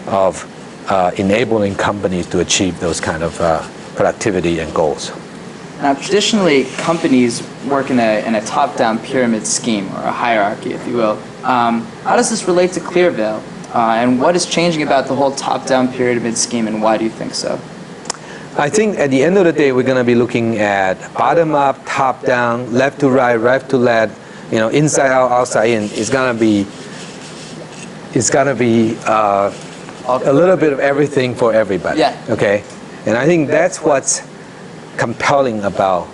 of enabling companies to achieve those kind of productivity and goals. Now, traditionally, companies work in a top-down pyramid scheme, or a hierarchy, if you will. How does this relate to Clearvale? And what is changing about the whole top-down pyramid scheme, and why do you think so? I think at the end of the day, we're going to be looking at bottom-up, top-down, left to right, right to left, inside out, outside in. It's going to be a little bit of everything for everybody. Yeah. Okay, and I think that's what's compelling about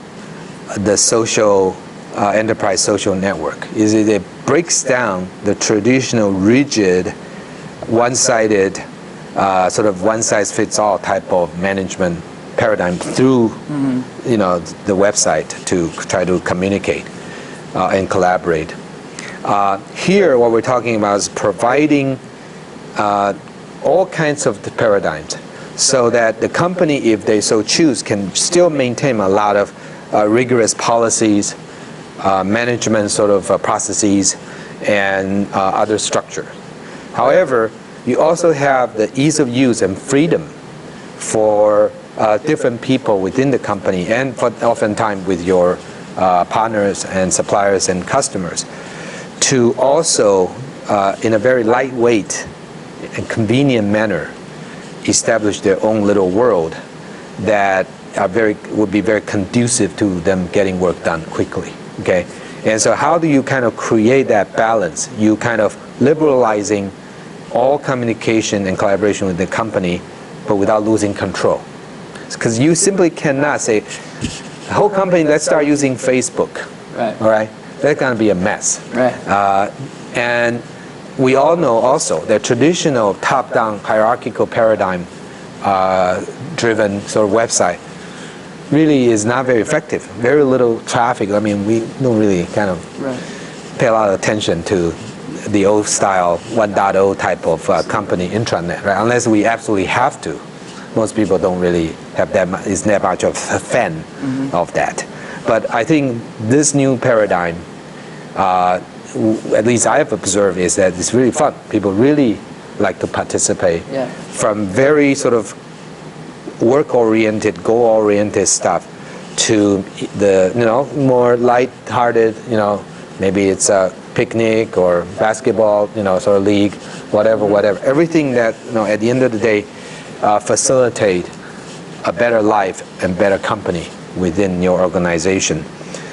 the social enterprise social network. Is it breaks down the traditional rigid, one-sided, sort of one-size-fits-all type of management paradigm through the website to try to communicate and collaborate. Here, what we're talking about is providing all kinds of paradigms so that the company, if they so choose, can still maintain a lot of rigorous policies, management sort of processes, and other structure. However, you also have the ease of use and freedom for different people within the company, and for oftentimes with your partners and suppliers and customers, to also, in a very lightweight and convenient manner, establish their own little world that would be very conducive to them getting work done quickly. Okay, and so how do you kind of create that balance? You kind of liberalizing all communication and collaboration with the company, but without losing control. Because you simply cannot say, the whole company, let's start using Facebook. Right. All right? That's going to be a mess. Right. And we all know also that traditional top-down hierarchical paradigm driven sort of website really is not very effective. Very little traffic. I mean, we don't really kind of pay a lot of attention to the old style 1.0 type of company intranet, right? Unless we absolutely have to. Most people don't really have that much of a fan of that. But I think this new paradigm, at least I have observed, is that it's really fun. People really like to participate from very sort of work-oriented, goal-oriented stuff to the more light-hearted, maybe it's a picnic or basketball, sort of league, whatever. Everything that at the end of the day facilitate a better life and better company within your organization.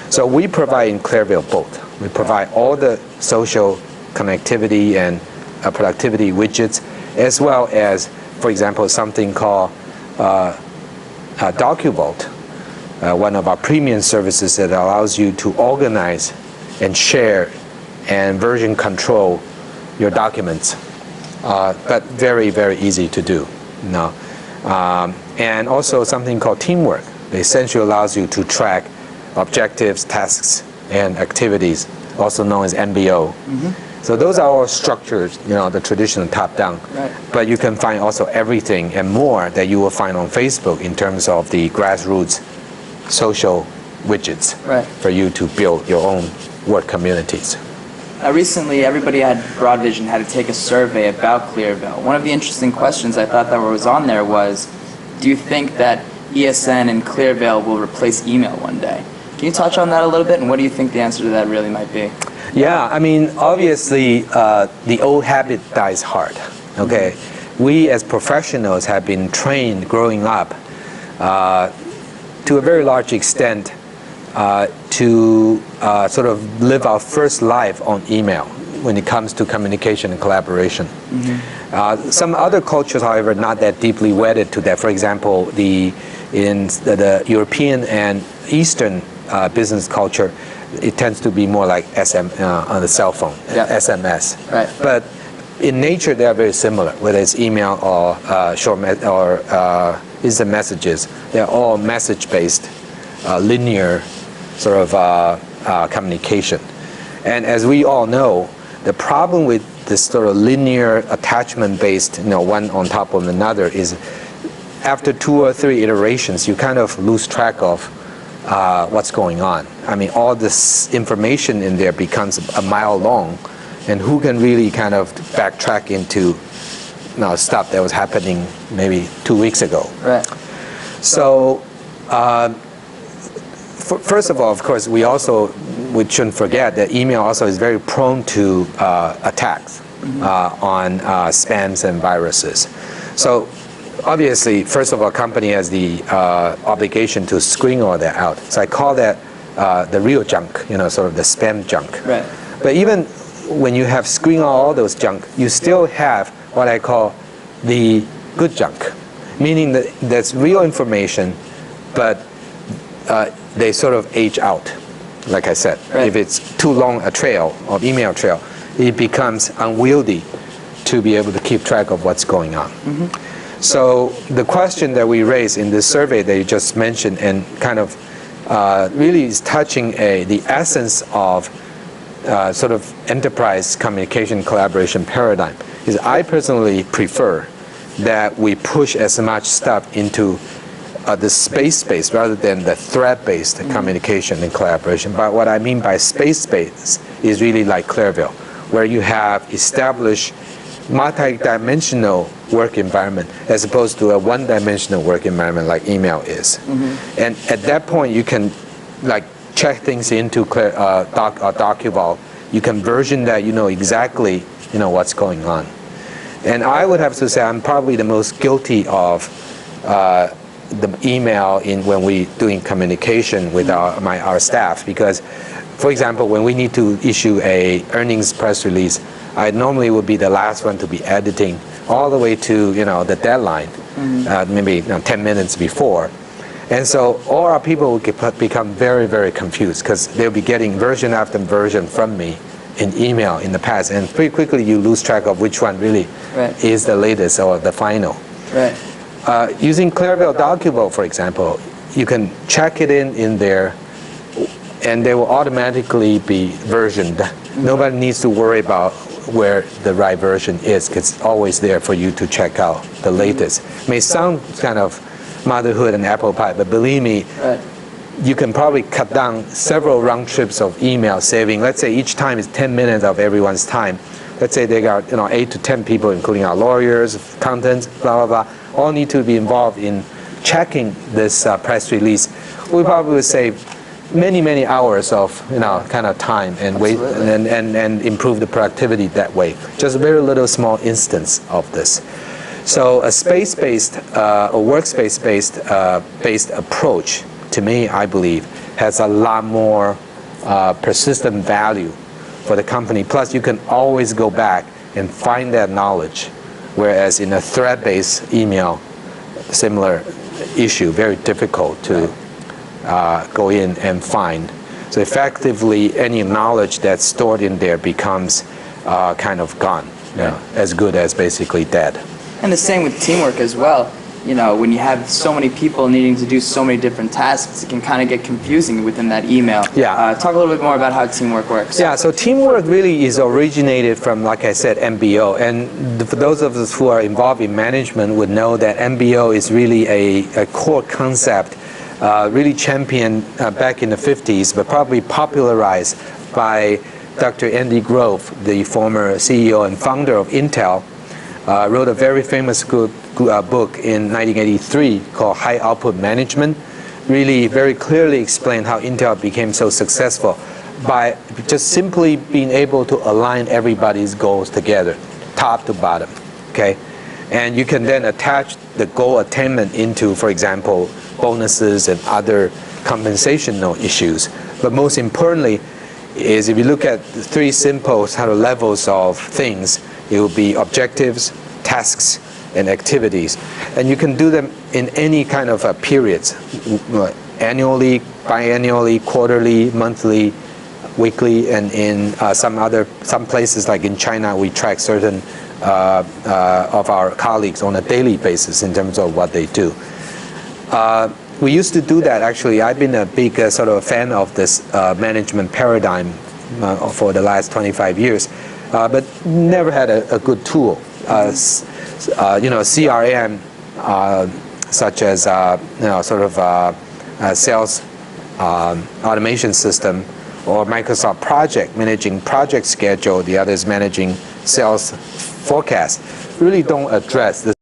So we provide in Clearvale both. We provide all the social connectivity and productivity widgets, as well as, for example, something called DocuVault, one of our premium services that allows you to organize and share and version control your documents, but very, very easy to do. And also something called Teamwork. It essentially allows you to track objectives, tasks, and activities, also known as MBO. So those are all structures, the traditional top-down. Right. But you can find also everything and more that you will find on Facebook in terms of the grassroots social widgets for you to build your own work communities. Recently, everybody at BroadVision had to take a survey about Clearvale. One of the interesting questions I thought that was on there was, do you think that ESN and Clearvale will replace email one day? Can you touch on that a little bit, and what do you think the answer to that really might be? Yeah, I mean, obviously, the old habit dies hard, okay? We as professionals have been trained growing up to a very large extent to sort of live our first life on email when it comes to communication and collaboration. Some other cultures, however, not that deeply wedded to that. For example, in the European and Eastern business culture, it tends to be more like on the cell phone, SMS. Right. But in nature, they are very similar, whether it's email or instant messages. They're all message-based, linear sort of communication. And as we all know, the problem with this sort of linear attachment-based, one on top of another, is after 2 or 3 iterations, you kind of lose track of what's going on. I mean, all this information in there becomes a mile long, and who can really kind of backtrack into stuff that was happening maybe 2 weeks ago. Right. So, first of all, of course, we shouldn't forget that email also is very prone to attacks on spams and viruses. So, obviously, first of all, company has the obligation to screen all that out. So I call that the real junk, sort of the spam junk. Right. But even when you have screened out all those junk, you still have what I call the good junk, meaning that that's real information, but they sort of age out, like I said. Right. If it's too long a trail or email trail, it becomes unwieldy to be able to keep track of what's going on. So the question that we raised in this survey that you just mentioned and kind of really is touching the essence of sort of enterprise communication collaboration paradigm is I personally prefer that we push as much stuff into the space-based rather than the thread-based communication and collaboration. But what I mean by space-based is really like Clearvale, where you have established multi-dimensional work environment as opposed to a one-dimensional work environment like email is. And at that point, you can like check things into DocuVault. You can version that, you know exactly what's going on. And I would have to say I'm probably the most guilty of the email when we doing communication with our staff, because, for example, when we need to issue a earnings press release, I normally would be the last one to be editing all the way to the deadline, maybe 10 minutes before. And so all our people will become very, very confused because they'll be getting version after version from me in email in the past, and pretty quickly you lose track of which one really is the latest or the final. Right. Using Clearvale DocuVault, for example, you can check it in there, and they will automatically be versioned. Nobody needs to worry about where the right version is, because it's always there for you to check out the latest. It may sound kind of motherhood and apple pie, but believe me, you can probably cut down several round trips of email, saving, let's say each time is 10 minutes of everyone's time. Let's say they got 8 to 10 people, including our lawyers, accountants, blah, blah, blah, all need to be involved in checking this press release. We probably would save many, many hours of kind of time and wait and improve the productivity that way. Just a very little small instance of this. So a space-based or workspace-based approach, to me, I believe, has a lot more persistent value for the company. Plus, you can always go back and find that knowledge, whereas in a thread-based email, similar issue, very difficult to go in and find. So effectively, any knowledge that's stored in there becomes kind of gone, as good as basically dead. And the same with teamwork as well. When you have so many people needing to do so many different tasks, it can kind of get confusing within that email. Yeah. Talk a little bit more about how teamwork works. Yeah, so teamwork really is originated from, like I said, MBO. And for those of us who are involved in management would know that MBO is really a core concept, really championed back in the 50s, but probably popularized by Dr. Andy Grove, the former CEO and founder of Intel. Wrote a very famous book in 1983 called High Output Management. Really very clearly explained how Intel became so successful by just simply being able to align everybody's goals together, top to bottom, okay? And you can then attach the goal attainment into, for example, bonuses and other compensational issues. But most importantly is if you look at the 3 simple sort of levels of things, it will be objectives, tasks, and activities. And you can do them in any kind of periods, annually, biannually, quarterly, monthly, weekly, and in some places like in China, we track certain of our colleagues on a daily basis in terms of what they do. We used to do that, actually. I've been a big sort of fan of this management paradigm for the last 25 years. But never had a good tool. CRM, such as sort of sales automation system, or Microsoft Project, managing project schedule. The other is managing sales forecast really don't address the